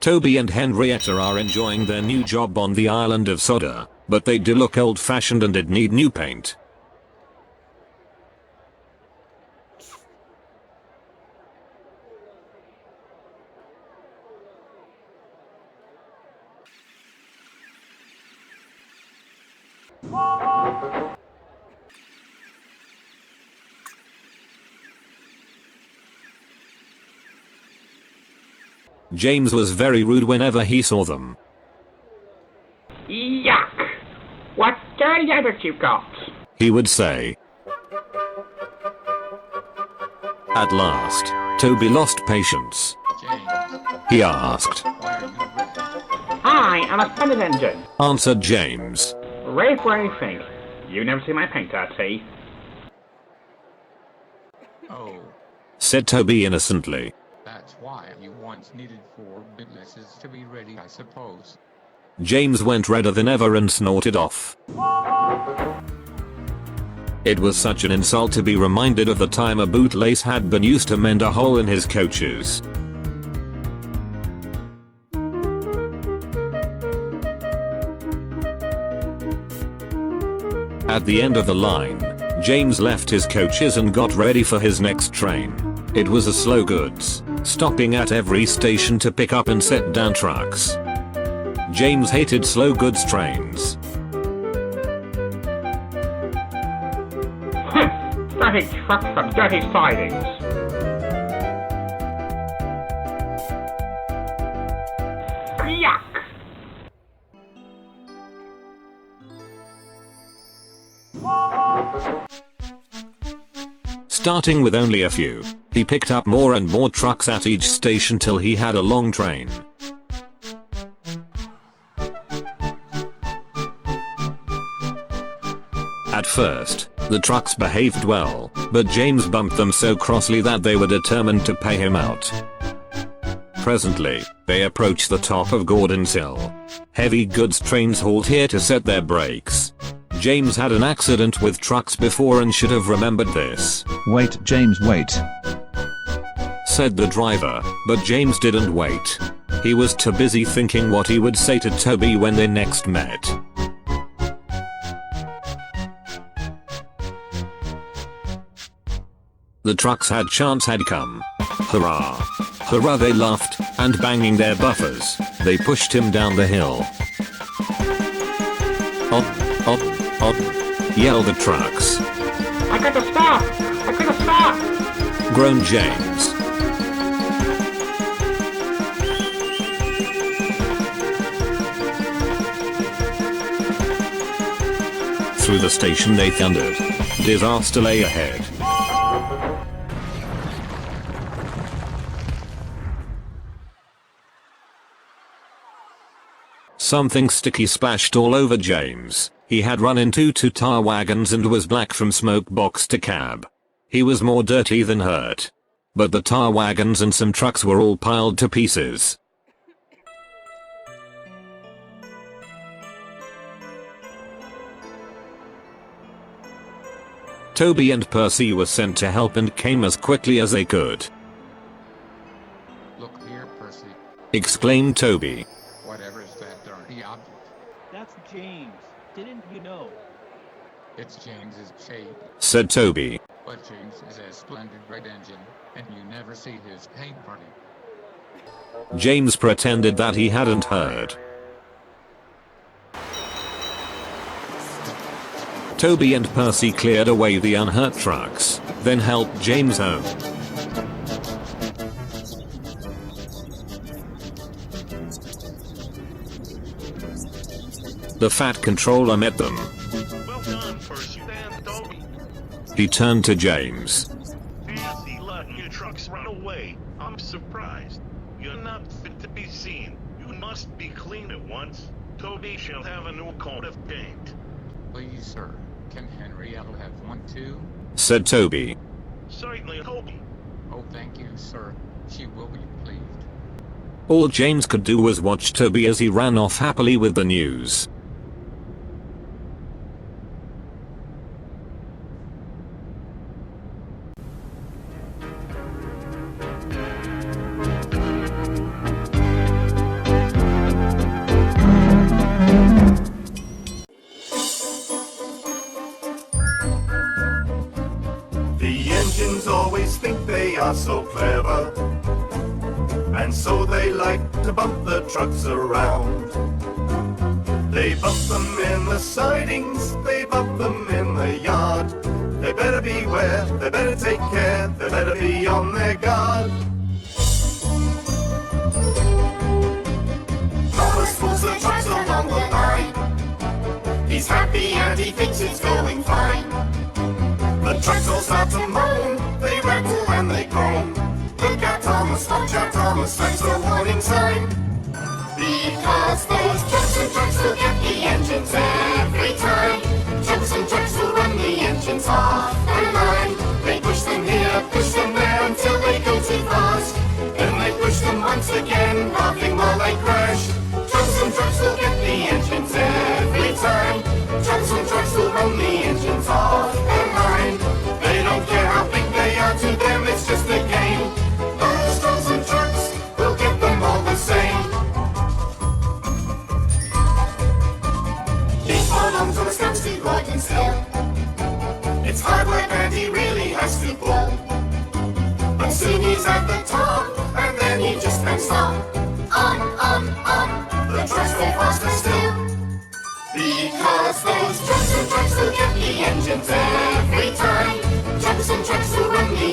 Toby and Henrietta are enjoying their new job on the island of Sodor, but they do look old-fashioned and did need new paint. James was very rude whenever he saw them. Yuck! What dirty habits you got? He would say. At last, Toby lost patience. He asked. I am a splendid engine, Answered James. ready for anything. You never see my paint, I see. Oh, Said Toby innocently. that's why you once needed 4 bootlaces to be ready, I suppose. James went redder than ever and snorted off. It was such an insult to be reminded of the time a bootlace had been used to mend a hole in his coaches. At the end of the line, James left his coaches and got ready for his next train. It was a slow goods, stopping at every station to pick up and set down trucks. James hated slow goods trains. Dirty trucks from dirty sidings. Yuck! Starting with only a few, he picked up more and more trucks at each station till he had a long train. At first, the trucks behaved well, but James bumped them so crossly that they were determined to pay him out. Presently, they approached the top of Gordon's Hill. Heavy goods trains halt here to set their brakes. James had an accident with trucks before and should have remembered this. Wait, James, wait. Said the driver, but James didn't wait. He was too busy thinking what he would say to Toby when they next met. The trucks had chance had come. Hurrah! Hurrah, they laughed, and banging their buffers, they pushed him down the hill. Up, up, up, yelled the trucks. I gotta stop! I gotta stop! Groaned James. Through the station they thundered. Disaster lay ahead. Something sticky splashed all over James. He had run into 2 tar wagons and was black from smoke box to cab. He was more dirty than hurt. But the tar wagons and some trucks were all piled to pieces. Toby and Percy were sent to help and came as quickly as they could. Look here, Percy. Exclaimed Toby. Whatever is that dirty object? That's James. Didn't you know? It's James's shade. Said Toby. But James is a splendid red engine, and you never see his paint party. James pretended that he hadn't heard. Toby and Percy cleared away the unhurt trucks, then helped James home. The fat controller met them. Well done, Percy and Toby. He turned to James. Fancy letting your trucks run away. I'm surprised. You're not fit to be seen. You must be clean at once. Toby shall have a new coat of paint. Please, sir. Can Henrietta have one too? Said Toby. Certainly, Toby. Oh, thank you, sir. She will be pleased. All James could do was watch Toby as he ran off happily with the news. they are so clever, and so they like to bump the trucks around. They bump them in the sidings, they bump them in the yard. They better beware, they better take care, they better be on their guard. Thomas pulls the trucks along the line. He's happy and he thinks it's going fine. The trucks all start to moan, they rattle and they groan. Look out Thomas, watch out Thomas, that's a warning sign. Because those trucks and trucks will get the engines every time. Trucks and trucks will run the engines off the line. They push them here, push them there until they go too fast. Then they push them once again, laughing while they crash. Trucks and trucks will get the engines every time. Trucks and trucks will run the engines off the line. They don't care how big they are, to them it's just a game. Those trucks and trucks will get them all the same. He's hold on to the stumps to Gordon still. It's hard work and he really has to pull. But soon he's at the top, and then he just can't stop. On, the trucks go faster still. Because those trucks and trucks will get the engines every time. Trucks and trucks will run the